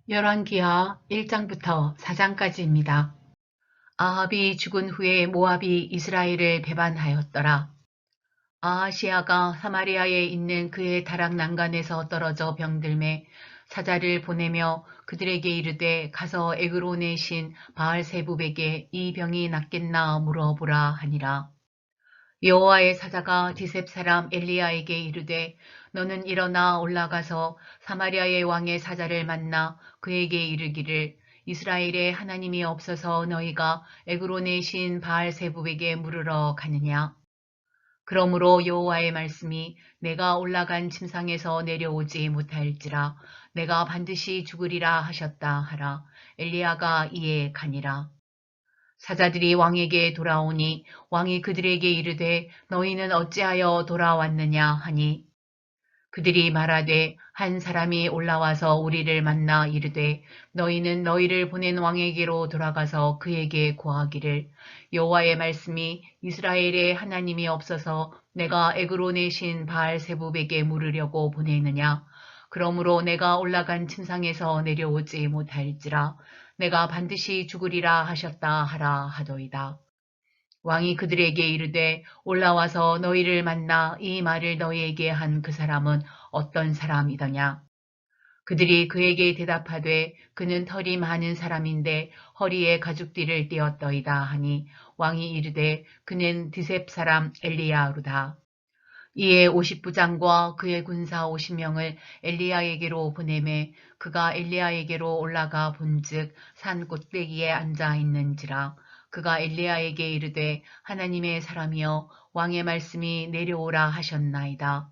열왕기하 1장부터 4장까지입니다. 아합이 죽은 후에 모압이 이스라엘을 배반하였더라. 아하시아가 사마리아에 있는 그의 다락 난간에서 떨어져 병들매 사자를 보내며 그들에게 이르되 가서 에그론의 신 바알세붑에게 이 병이 낫겠나 물어보라 하니라. 여호와의 사자가 디셉 사람 엘리야에게 이르되 너는 일어나 올라가서 사마리아의 왕의 사자를 만나 그에게 이르기를 이스라엘에 하나님이 없어서 너희가 에그론의 신 바알세붑에게 물으러 가느냐. 그러므로 여호와의 말씀이 내가 올라간 침상에서 내려오지 못할지라 내가 반드시 죽으리라 하셨다 하라. 엘리야가 이에 가니라. 사자들이 왕에게 돌아오니 왕이 그들에게 이르되 너희는 어찌하여 돌아왔느냐 하니 그들이 말하되 한 사람이 올라와서 우리를 만나 이르되 너희는 너희를 보낸 왕에게로 돌아가서 그에게 고하기를 여호와의 말씀이 이스라엘에 하나님이 없어서 내가 에그론의 신 바알세붑에게 물으려고 보내느냐. 그러므로 내가 올라간 침상에서 내려오지 못할지라 내가 반드시 죽으리라 하셨다 하라 하더이다. 왕이 그들에게 이르되 올라와서 너희를 만나 이 말을 너희에게 한 그 사람은 어떤 사람이더냐. 그들이 그에게 대답하되 그는 털이 많은 사람인데 허리에 가죽띠를 띠었더이다 하니 왕이 이르되 그는 드셉 사람 엘리야루다. 이에 50부장과 그의 군사 50명을 엘리야에게로 보내매 그가 엘리야에게로 올라가 본즉 산 꼭대기에 앉아 있는지라. 그가 엘리야에게 이르되 하나님의 사람이여 왕의 말씀이 내려오라 하셨나이다.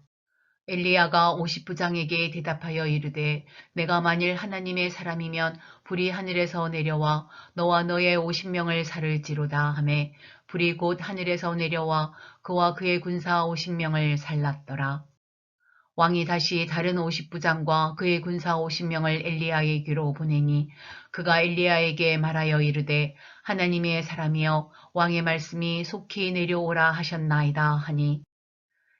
엘리야가 50부장에게 대답하여 이르되 내가 만일 하나님의 사람이면 불이 하늘에서 내려와 너와 너의 50명을 살을지로다 하매 불이 곧 하늘에서 내려와 그와 그의 군사 50명을 살랐더라. 왕이 다시 다른 50부장과 그의 군사 50명을 엘리야에게로 보내니 그가 엘리야에게 말하여 이르되 하나님의 사람이여 왕의 말씀이 속히 내려오라 하셨나이다 하니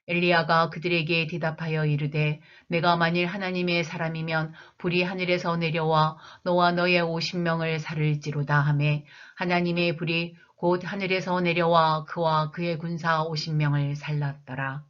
엘리야가 그들에게 대답하여 이르되 내가 만일 하나님의 사람이면 불이 하늘에서 내려와 너와 너의 50명을 살을지로다 하매 하나님의 불이 곧 하늘에서 내려와 그와 그의 군사 50명을 살랐더라.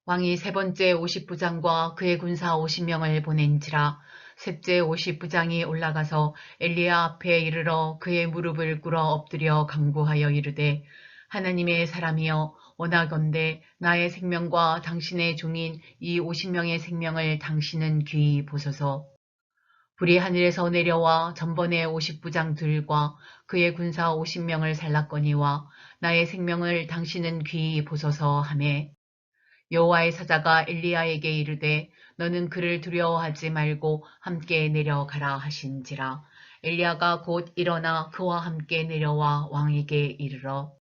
왕이 세 번째 50부장과 그의 군사 50명을 보낸지라. 셋째 50부장이 올라가서 엘리야 앞에 이르러 그의 무릎을 꿇어 엎드려 간구하여 이르되 하나님의 사람이여 원하건대 나의 생명과 당신의 종인 이 50명의 생명을 당신은 귀히 보소서. 불이 하늘에서 내려와 전번에 50부장들과 그의 군사 50명을 살랐거니와 나의 생명을 당신은 귀히 보소서 하매 여호와의 사자가 엘리야에게 이르되 너는 그를 두려워하지 말고 함께 내려가라 하신지라. 엘리야가 곧 일어나 그와 함께 내려와 왕에게 이르러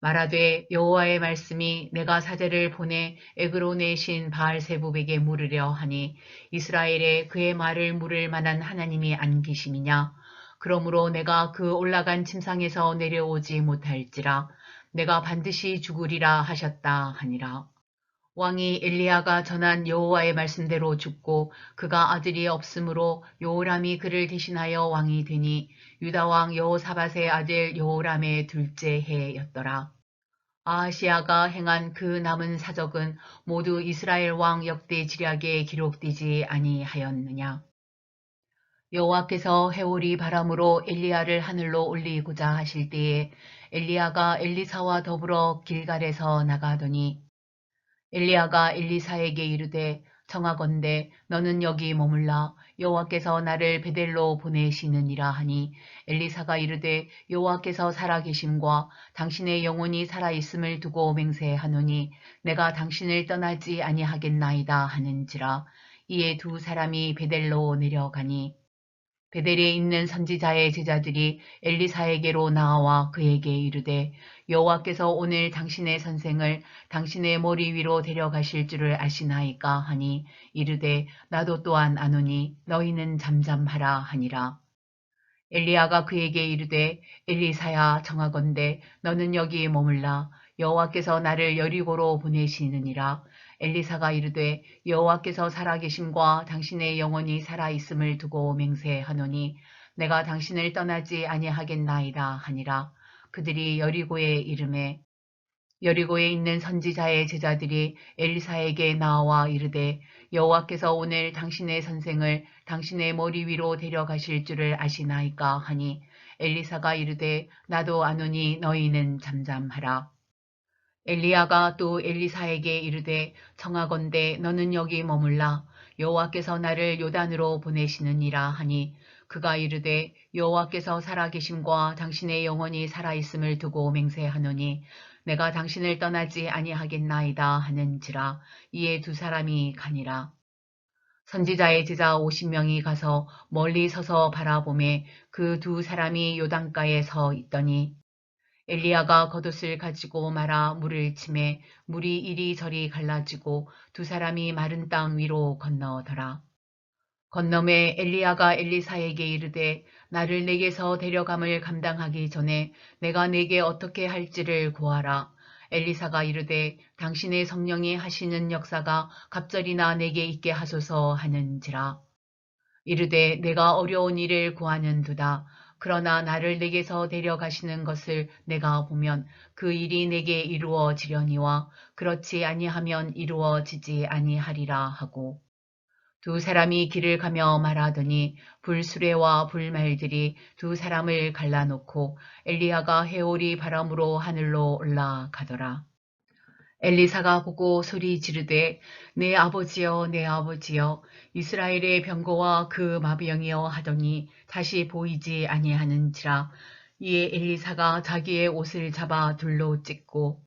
말하되 여호와의 말씀이 내가 사제를 보내 에그론의 신 바알세붑에게 물으려 하니 이스라엘에 그의 말을 물을 만한 하나님이 안 계심이냐. 그러므로 내가 그 올라간 침상에서 내려오지 못할지라 내가 반드시 죽으리라 하셨다 하니라. 왕이 엘리야가 전한 여호와의 말씀대로 죽고 그가 아들이 없으므로 여호람이 그를 대신하여 왕이 되니 유다 왕 여호사밧의 아들 여호람의 둘째 해였더라. 아하시아가 행한 그 남은 사적은 모두 이스라엘 왕 역대 지략에 기록되지 아니하였느냐. 여호와께서 해오리 바람으로 엘리야를 하늘로 올리고자 하실 때에 엘리야가 엘리사와 더불어 길갈에서 나가더니 엘리야가 엘리사에게 이르되 청하건대 너는 여기 머물라 여호와께서 나를 베델로 보내시느니라 하니 엘리사가 이르되 여호와께서 살아계심과 당신의 영혼이 살아있음을 두고 맹세하노니 내가 당신을 떠나지 아니하겠나이다 하는지라. 이에 두 사람이 베델로 내려가니 베델에 있는 선지자의 제자들이 엘리사에게로 나와 그에게 이르되 여호와께서 오늘 당신의 선생을 당신의 머리 위로 데려가실 줄을 아시나이까 하니 이르되 나도 또한 아노니 너희는 잠잠하라 하니라. 엘리야가 그에게 이르되 엘리사야 청하건대 너는 여기 머물라 여호와께서 나를 여리고로 보내시느니라. 엘리사가 이르되 여호와께서 살아계심과 당신의 영혼이 살아있음을 두고 맹세하노니 내가 당신을 떠나지 아니하겠나이다 하니라. 그들이 여리고에 이르매 여리고에 있는 선지자의 제자들이 엘리사에게 나와 이르되 여호와께서 오늘 당신의 선생을 당신의 머리 위로 데려가실 줄을 아시나이까 하니 엘리사가 이르되 나도 아노니 너희는 잠잠하라. 엘리야가 또 엘리사에게 이르되 청하건대 너는 여기 머물라. 여호와께서 나를 요단으로 보내시느니라 하니 그가 이르되 여호와께서 살아계심과 당신의 영혼이 살아있음을 두고 맹세하노니 내가 당신을 떠나지 아니하겠나이다 하는지라. 이에 두 사람이 가니라. 선지자의 제자 50명이 가서 멀리 서서 바라보매 그 두 사람이 요단가에 서 있더니 엘리야가 겉옷을 가지고 말아 물을 치매 물이 이리저리 갈라지고 두 사람이 마른 땅 위로 건너더라. 건너매 엘리야가 엘리사에게 이르되 나를 내게서 데려감을 감당하기 전에 내가 내게 어떻게 할지를 고하라. 엘리사가 이르되 당신의 성령이 하시는 역사가 갑절이나 내게 있게 하소서 하는지라. 이르되 내가 어려운 일을 구하는도다. 그러나 나를 내게서 데려가시는 것을 내가 보면 그 일이 내게 이루어지려니와 그렇지 아니하면 이루어지지 아니하리라 하고 두 사람이 길을 가며 말하더니 불수레와 불말들이 두 사람을 갈라놓고 엘리야가 회오리 바람으로 하늘로 올라가더라. 엘리사가 보고 소리 지르되 내 아버지여 내 아버지여 이스라엘의 병거와 그 마병이여 하더니 다시 보이지 아니하는지라. 이에 엘리사가 자기의 옷을 잡아 둘로 찢고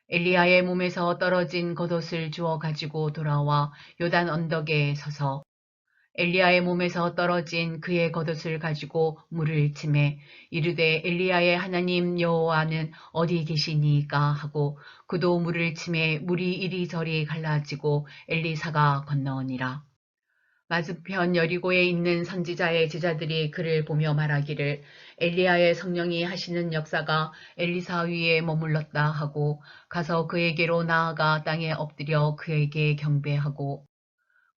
엘리야의 몸에서 떨어진 겉옷을 주워 가지고 돌아와 요단 언덕에 서서 엘리야의 몸에서 떨어진 그의 겉옷을 가지고 물을 치매 이르되 엘리야의 하나님 여호와는 어디 계시니까 하고 그도 물을 치매 물이 이리저리 갈라지고 엘리사가 건너오니라. 맞은편 여리고에 있는 선지자의 제자들이 그를 보며 말하기를 엘리야의 성령이 하시는 역사가 엘리사 위에 머물렀다 하고 가서 그에게로 나아가 땅에 엎드려 그에게 경배하고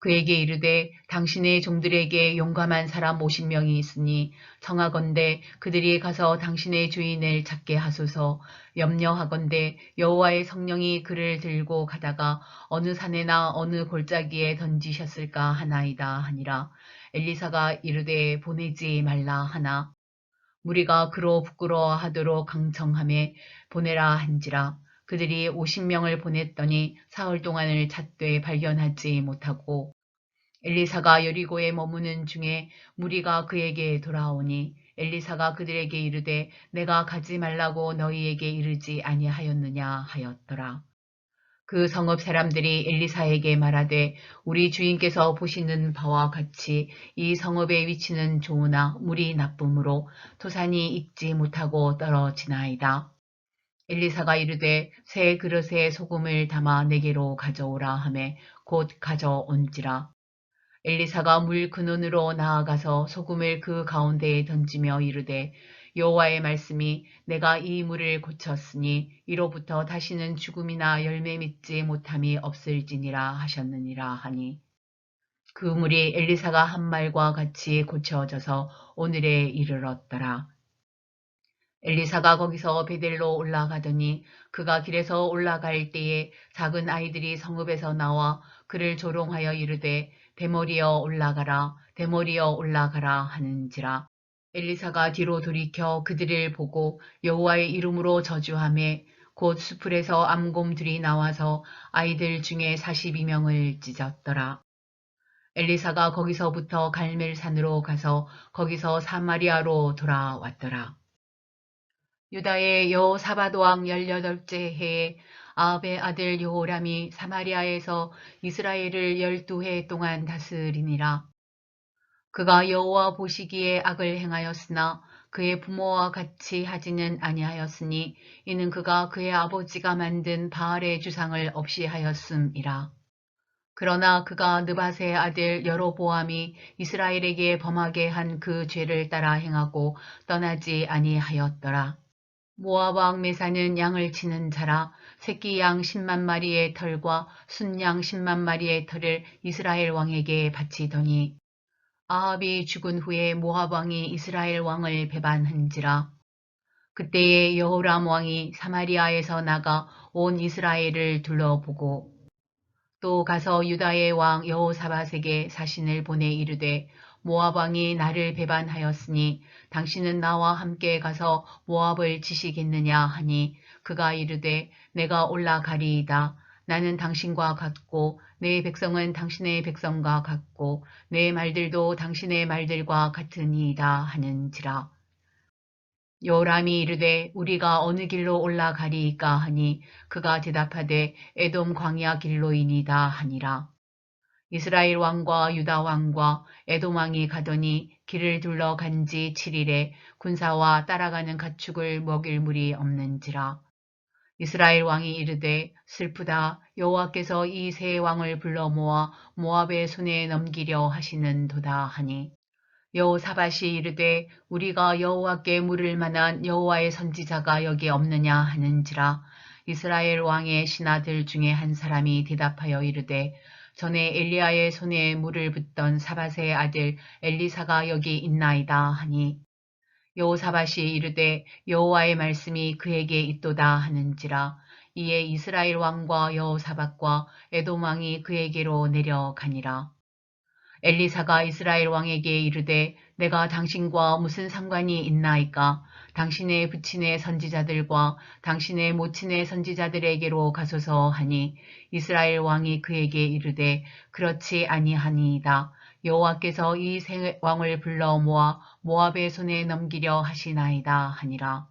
그에게 이르되 당신의 종들에게 용감한 사람 50명이 있으니 청하건대 그들이 가서 당신의 주인을 찾게 하소서. 염려하건대 여호와의 성령이 그를 들고 가다가 어느 산에나 어느 골짜기에 던지셨을까 하나이다 하니라. 엘리사가 이르되 보내지 말라 하나 무리가 그로 부끄러워하도록 강청하매 보내라 한지라. 그들이 50명을 보냈더니 사흘 동안을 찾되 발견하지 못하고 엘리사가 여리고에 머무는 중에 무리가 그에게 돌아오니 엘리사가 그들에게 이르되 내가 가지 말라고 너희에게 이르지 아니하였느냐 하였더라. 그 성읍 사람들이 엘리사에게 말하되 우리 주인께서 보시는 바와 같이 이 성읍의 위치는 좋으나 물이 나쁨으로 토산이 익지 못하고 떨어지나이다. 엘리사가 이르되 새 그릇에 소금을 담아 내게로 가져오라 하매 곧 가져온지라. 엘리사가 물 근원으로 나아가서 소금을 그 가운데에 던지며 이르되 여호와의 말씀이 내가 이 물을 고쳤으니 이로부터 다시는 죽음이나 열매 맺지 못함이 없을지니라 하셨느니라 하니 그 물이 엘리사가 한 말과 같이 고쳐져서 오늘에 이르렀더라. 엘리사가 거기서 베델로 올라가더니 그가 길에서 올라갈 때에 작은 아이들이 성읍에서 나와 그를 조롱하여 이르되 대머리여 올라가라 대머리여 올라가라 하는지라. 엘리사가 뒤로 돌이켜 그들을 보고 여호와의 이름으로 저주하매 곧 수풀에서 암곰들이 나와서 아이들 중에 42명을 찢었더라. 엘리사가 거기서부터 갈멜산으로 가서 거기서 사마리아로 돌아왔더라. 유다의 여호사밧 왕 18째 해에 아합의 아들 여호람이 사마리아에서 이스라엘을 12해 동안 다스리니라. 그가 여호와 보시기에 악을 행하였으나 그의 부모와 같이 하지는 아니하였으니 이는 그가 그의 아버지가 만든 바알의 주상을 없이 하였음이라. 그러나 그가 느밧의 아들 여로보암이 이스라엘에게 범하게 한 그 죄를 따라 행하고 떠나지 아니하였더라. 모압 왕 메사는 양을 치는 자라. 새끼 양 10만 마리의 털과 순양 10만 마리의 털을 이스라엘 왕에게 바치더니 아합이 죽은 후에 모압 왕이 이스라엘 왕을 배반한지라. 그때에 여호람 왕이 사마리아에서 나가 온 이스라엘을 둘러보고 또 가서 유다의 왕 여호사밧에게 사신을 보내 이르되 모압 왕이 나를 배반하였으니 당신은 나와 함께 가서 모압을 치시겠느냐 하니 그가 이르되 내가 올라가리이다. 나는 당신과 같고 내 백성은 당신의 백성과 같고 내 말들도 당신의 말들과 같으니이다 하는지라. 요람이 이르되 우리가 어느 길로 올라가리이까 하니 그가 대답하되 에돔 광야 길로이니다 하니라. 이스라엘 왕과 유다 왕과 에돔 왕이 가더니 길을 둘러 간지 7일에 군사와 따라가는 가축을 먹일 물이 없는지라. 이스라엘 왕이 이르되 슬프다. 여호와께서 이 세 왕을 불러 모아 모압의 손에 넘기려 하시는도다 하니 여호사밧이 이르되 우리가 여호와께 물을 만한 여호와의 선지자가 여기 없느냐 하는지라. 이스라엘 왕의 신하들 중에 한 사람이 대답하여 이르되 전에 엘리야의 손에 물을 붓던 사밧의 아들 엘리사가 여기 있나이다 하니 여호사밧이 이르되 여호와의 말씀이 그에게 있도다 하는지라. 이에 이스라엘 왕과 여호사밧과 에돔 왕이 그에게로 내려가니라. 엘리사가 이스라엘 왕에게 이르되 내가 당신과 무슨 상관이 있나이까? 당신의 부친의 선지자들과 당신의 모친의 선지자들에게로 가소서 하니 이스라엘 왕이 그에게 이르되 그렇지 아니하니이다. 여호와께서 이 세 왕을 불러 모아 모압의 손에 넘기려 하시나이다 하니라.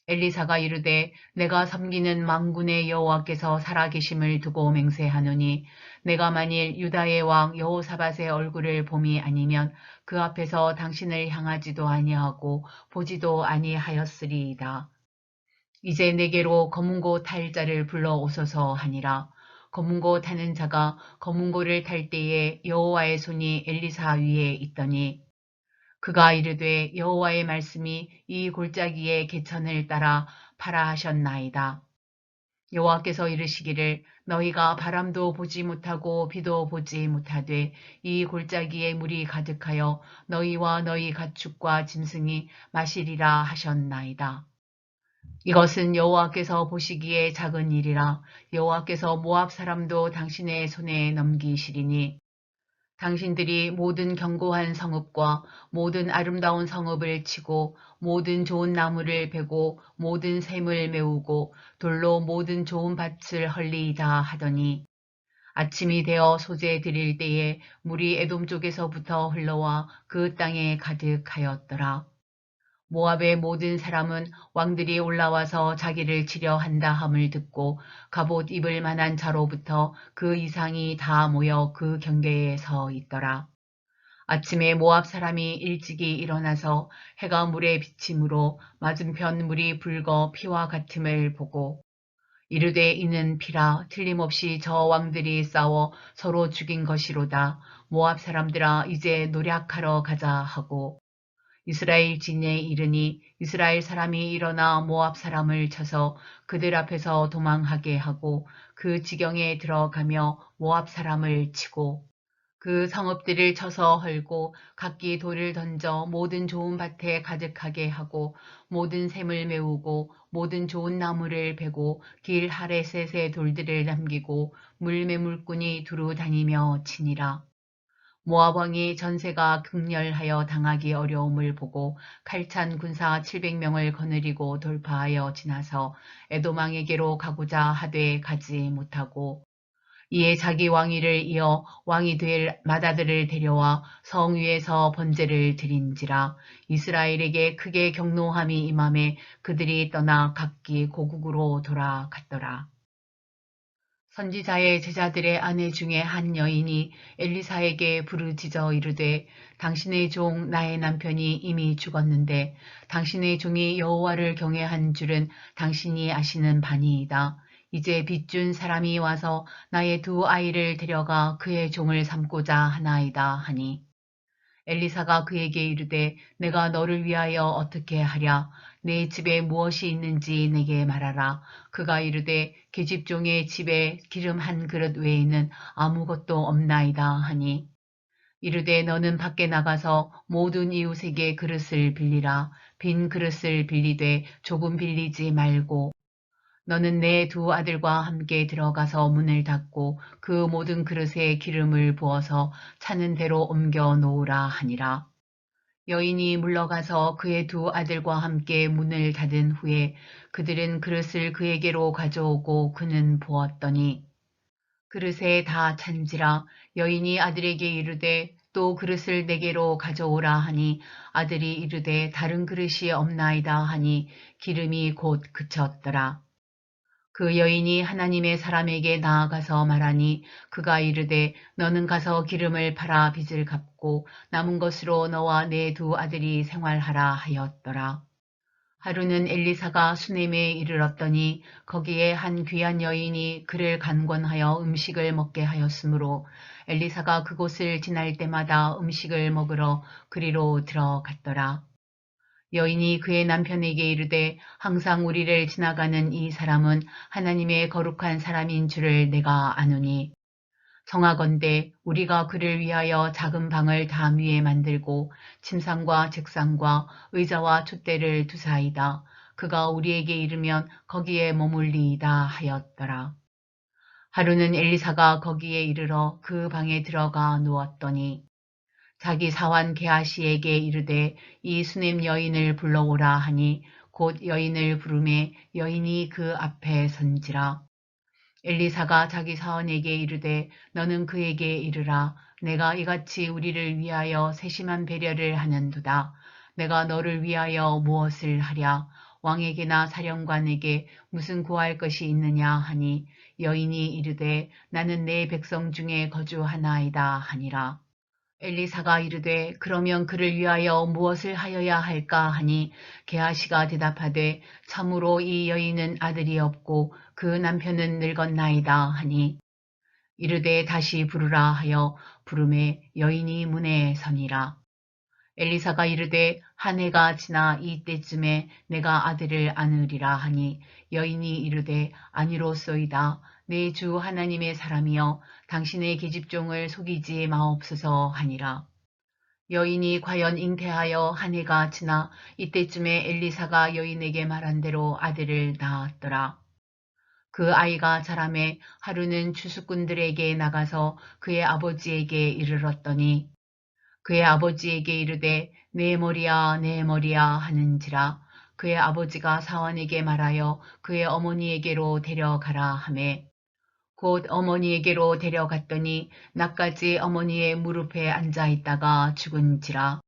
엘리사가 이르되 내가 섬기는 만군의 여호와께서 살아계심을 두고 맹세하노니 내가 만일 유다의 왕 여호사밧의 얼굴을 봄이 아니면 그 앞에서 당신을 향하지도 아니하고 보지도 아니하였으리이다. 이제 내게로 검은고 탈 자를 불러오소서 하니라. 검은고 타는 자가 검은고를 탈 때에 여호와의 손이 엘리사 위에 있더니 그가 이르되 여호와의 말씀이 이 골짜기의 개천을 따라 파라 하셨나이다. 여호와께서 이르시기를 너희가 바람도 보지 못하고 비도 보지 못하되 이 골짜기에 물이 가득하여 너희와 너희 가축과 짐승이 마시리라 하셨나이다. 이것은 여호와께서 보시기에 작은 일이라. 여호와께서 모압 사람도 당신의 손에 넘기시리니 당신들이 모든 견고한 성읍과 모든 아름다운 성읍을 치고 모든 좋은 나무를 베고 모든 샘을 메우고 돌로 모든 좋은 밭을 헐리이다 하더니 아침이 되어 소재 드릴 때에 물이 에돔 쪽에서부터 흘러와 그 땅에 가득하였더라. 모압의 모든 사람은 왕들이 올라와서 자기를 치려 한다 함을 듣고 갑옷 입을 만한 자로부터 그 이상이 다 모여 그 경계에 서 있더라. 아침에 모압 사람이 일찍이 일어나서 해가 물에 비침으로 맞은편 물이 붉어 피와 같음을 보고 이르되 이는 피라 틀림없이 저 왕들이 싸워 서로 죽인 것이로다. 모압 사람들아 이제 노략하러 가자 하고 이스라엘 진에 이르니 이스라엘 사람이 일어나 모압 사람을 쳐서 그들 앞에서 도망하게 하고 그 지경에 들어가며 모압 사람을 치고 그 성읍들을 쳐서 헐고 각기 돌을 던져 모든 좋은 밭에 가득하게 하고 모든 샘을 메우고 모든 좋은 나무를 베고 길 하레셋의 돌들을 남기고 물매물꾼이 두루 다니며 치니라. 모압 왕이 전세가 극렬하여 당하기 어려움을 보고 칼찬 군사 700명을 거느리고 돌파하여 지나서 에돔 왕에게로 가고자 하되 가지 못하고 이에 자기 왕위를 이어 왕이 될 맏아들을 데려와 성 위에서 번제를 드린지라. 이스라엘에게 크게 경노함이 임함에 그들이 떠나 각기 고국으로 돌아갔더라. 선지자의 제자들의 아내 중에 한 여인이 엘리사에게 부르짖어 이르되 당신의 종 나의 남편이 이미 죽었는데 당신의 종이 여호와를 경외한 줄은 당신이 아시는 바니이다. 이제 빚준 사람이 와서 나의 두 아이를 데려가 그의 종을 삼고자 하나이다 하니 엘리사가 그에게 이르되 내가 너를 위하여 어떻게 하랴? 내 집에 무엇이 있는지 내게 말하라. 그가 이르되 계집종의 집에 기름 한 그릇 외에는 아무것도 없나이다 하니 이르되 너는 밖에 나가서 모든 이웃에게 그릇을 빌리라. 빈 그릇을 빌리되 조금 빌리지 말고 너는 내 두 아들과 함께 들어가서 문을 닫고 그 모든 그릇에 기름을 부어서 차는 대로 옮겨 놓으라 하니라. 여인이 물러가서 그의 두 아들과 함께 문을 닫은 후에 그들은 그릇을 그에게로 가져오고 그는 부었더니 그릇에 다 찬지라. 여인이 아들에게 이르되 또 그릇을 내게로 가져오라 하니 아들이 이르되 다른 그릇이 없나이다 하니 기름이 곧 그쳤더라. 그 여인이 하나님의 사람에게 나아가서 말하니 그가 이르되 너는 가서 기름을 팔아 빚을 갚고 남은 것으로 너와 내 두 아들이 생활하라 하였더라. 하루는 엘리사가 수넴에 이르렀더니 거기에 한 귀한 여인이 그를 간권하여 음식을 먹게 하였으므로 엘리사가 그곳을 지날 때마다 음식을 먹으러 그리로 들어갔더라. 여인이 그의 남편에게 이르되 항상 우리를 지나가는 이 사람은 하나님의 거룩한 사람인 줄을 내가 아노니 청하건대 우리가 그를 위하여 작은 방을 담 위에 만들고 침상과 책상과 의자와 촛대를 두사이다. 그가 우리에게 이르면 거기에 머물리이다 하였더라. 하루는 엘리사가 거기에 이르러 그 방에 들어가 누웠더니 자기 사환 게하시에게 이르되 이 수냄 여인을 불러오라 하니 곧 여인을 부르매 여인이 그 앞에 선지라. 엘리사가 자기 사원에게 이르되 너는 그에게 이르라. 내가 이같이 우리를 위하여 세심한 배려를 하는도다. 내가 너를 위하여 무엇을 하랴? 왕에게나 사령관에게 무슨 구할 것이 있느냐 하니 여인이 이르되 나는 내 백성 중에 거주하나이다 하니라. 엘리사가 이르되 그러면 그를 위하여 무엇을 하여야 할까 하니 게하시가 대답하되 참으로 이 여인은 아들이 없고 그 남편은 늙었나이다 하니 이르되 다시 부르라 하여 부르매 여인이 문에 서니라. 엘리사가 이르되 한 해가 지나 이때쯤에 내가 아들을 안으리라 하니 여인이 이르되 아니로소이다. 내 주 하나님의 사람이여 당신의 계집종을 속이지 마옵소서 하니라. 여인이 과연 잉태하여 한 해가 지나 이때쯤에 엘리사가 여인에게 말한 대로 아들을 낳았더라. 그 아이가 자라매 하루는 추수꾼들에게 나가서 그의 아버지에게 이르렀더니 그의 아버지에게 이르되 내 머리야 내 머리야 하는지라. 그의 아버지가 사환에게 말하여 그의 어머니에게로 데려가라 하매 곧 어머니에게로 데려갔더니 낮까지 어머니의 무릎에 앉아 있다가 죽은지라.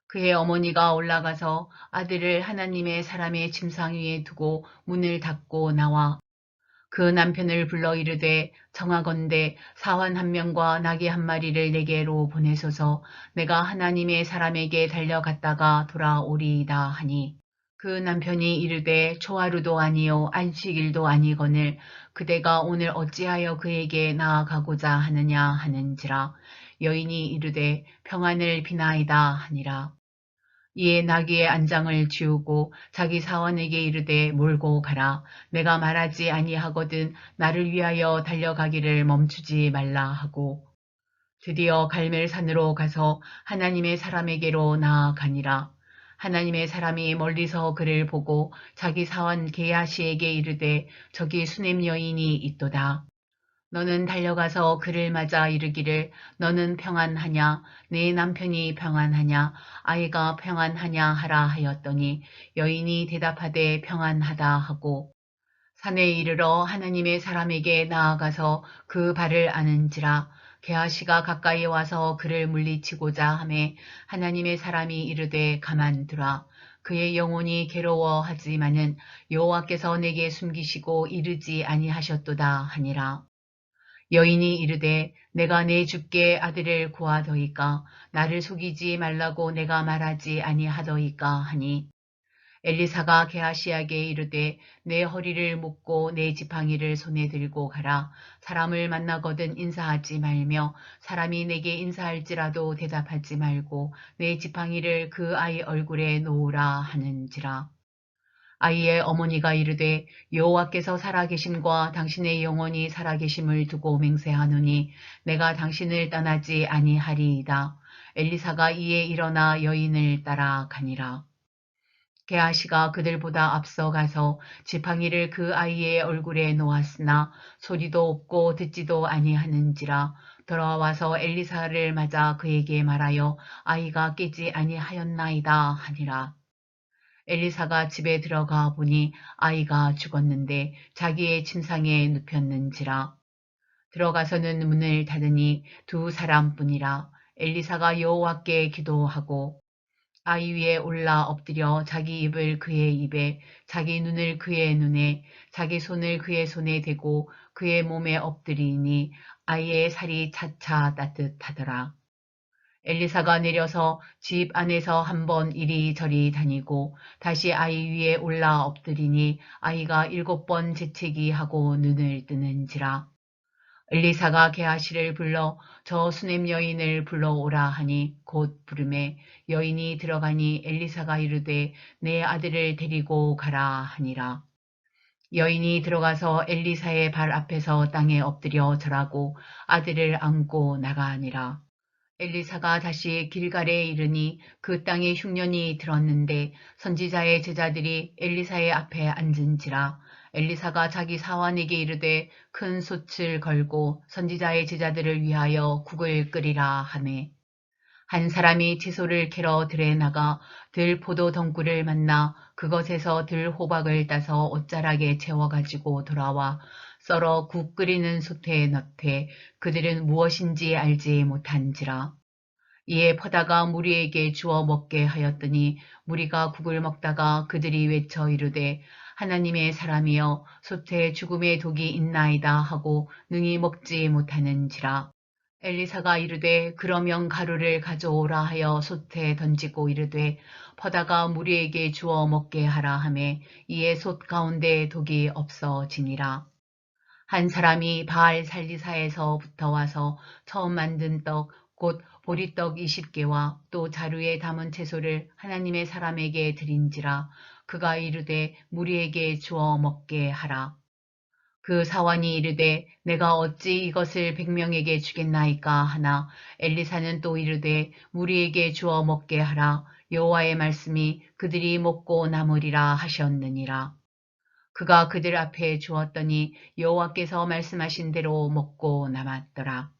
그의 어머니가 올라가서 아들을 하나님의 사람의 침상 위에 두고 문을 닫고 나와 그 남편을 불러 이르되 청하건대 사환 한 명과 나귀 한 마리를 내게로 보내소서. 내가 하나님의 사람에게 달려갔다가 돌아오리이다 하니 그 남편이 이르되 초하루도 아니요 안식일도 아니거늘 그대가 오늘 어찌하여 그에게 나아가고자 하느냐 하는지라. 여인이 이르되 평안을 비나이다 하니라. 이에 나귀의 안장을 지우고 자기 사원에게 이르되 몰고 가라. 내가 말하지 아니하거든 나를 위하여 달려가기를 멈추지 말라 하고 드디어 갈멜산으로 가서 하나님의 사람에게로 나아가니라. 하나님의 사람이 멀리서 그를 보고 자기 사원 게하시에게 이르되 저기 수냄 여인이 있도다. 너는 달려가서 그를 맞아 이르기를 너는 평안하냐 내 남편이 평안하냐 아이가 평안하냐 하라 하였더니 여인이 대답하되 평안하다 하고 산에 이르러 하나님의 사람에게 나아가서 그 발을 아는지라. 게하시가 가까이 와서 그를 물리치고자 하매 하나님의 사람이 이르되 가만두라. 그의 영혼이 괴로워하지만은 여호와께서 내게 숨기시고 이르지 아니하셨도다 하니라. 여인이 이르되 내가 내 주께 아들을 구하더이까 나를 속이지 말라고 내가 말하지 아니하더이까 하니 엘리사가 게하시에게 이르되 내 허리를 묶고 내 지팡이를 손에 들고 가라. 사람을 만나거든 인사하지 말며 사람이 내게 인사할지라도 대답하지 말고 내 지팡이를 그 아이 얼굴에 놓으라 하는지라. 아이의 어머니가 이르되 여호와께서 살아계심과 당신의 영혼이 살아계심을 두고 맹세하노니 내가 당신을 떠나지 아니하리이다. 엘리사가 이에 일어나 여인을 따라 가니라. 게하시가 그들보다 앞서가서 지팡이를 그 아이의 얼굴에 놓았으나 소리도 없고 듣지도 아니하는지라. 돌아와서 엘리사를 맞아 그에게 말하여 아이가 깨지 아니하였나이다 하니라. 엘리사가 집에 들어가 보니 아이가 죽었는데 자기의 침상에 눕혔는지라. 들어가서는 문을 닫으니 두 사람뿐이라. 엘리사가 여호와께 기도하고 아이 위에 올라 엎드려 자기 입을 그의 입에, 자기 눈을 그의 눈에, 자기 손을 그의 손에 대고 그의 몸에 엎드리니 아이의 살이 차차 따뜻하더라. 엘리사가 내려서 집 안에서 한번 이리저리 다니고 다시 아이 위에 올라 엎드리니 아이가 7번 재채기 하고 눈을 뜨는지라. 엘리사가 게하시를 불러 저 수냄 여인을 불러오라 하니 곧 부르매 여인이 들어가니 엘리사가 이르되 내 아들을 데리고 가라 하니라. 여인이 들어가서 엘리사의 발 앞에서 땅에 엎드려 절하고 아들을 안고 나가니라. 엘리사가 다시 길갈에 이르니 그 땅에 흉년이 들었는데 선지자의 제자들이 엘리사의 앞에 앉은지라. 엘리사가 자기 사환에게 이르되 큰 솥을 걸고 선지자의 제자들을 위하여 국을 끓이라 하매 한 사람이 채소를 캐러 들에 나가 들 포도 덩굴을 만나 그것에서 들 호박을 따서 옷자락에 채워가지고 돌아와 썰어 국 끓이는 솥에 넣되 그들은 무엇인지 알지 못한지라. 이에 퍼다가 무리에게 주어 먹게 하였더니 무리가 국을 먹다가 그들이 외쳐 이르되 하나님의 사람이여 솥에 죽음의 독이 있나이다 하고 능히 먹지 못하는지라. 엘리사가 이르되 그러면 가루를 가져오라 하여 솥에 던지고 이르되 퍼다가 무리에게 주어 먹게 하라 하매 이에 솥 가운데 독이 없어지니라. 한 사람이 바알 살리사에서부터 와서 처음 만든 떡, 곧 보리떡 20개와 또 자루에 담은 채소를 하나님의 사람에게 드린지라. 그가 이르되 무리에게 주어 먹게 하라. 그 사환이 이르되 내가 어찌 이것을 100명에게 주겠나이까 하나 엘리사는 또 이르되 무리에게 주어 먹게 하라. 여호와의 말씀이 그들이 먹고 남으리라 하셨느니라. 그가 그들 앞에 주었더니 여호와께서 말씀하신 대로 먹고 남았더라.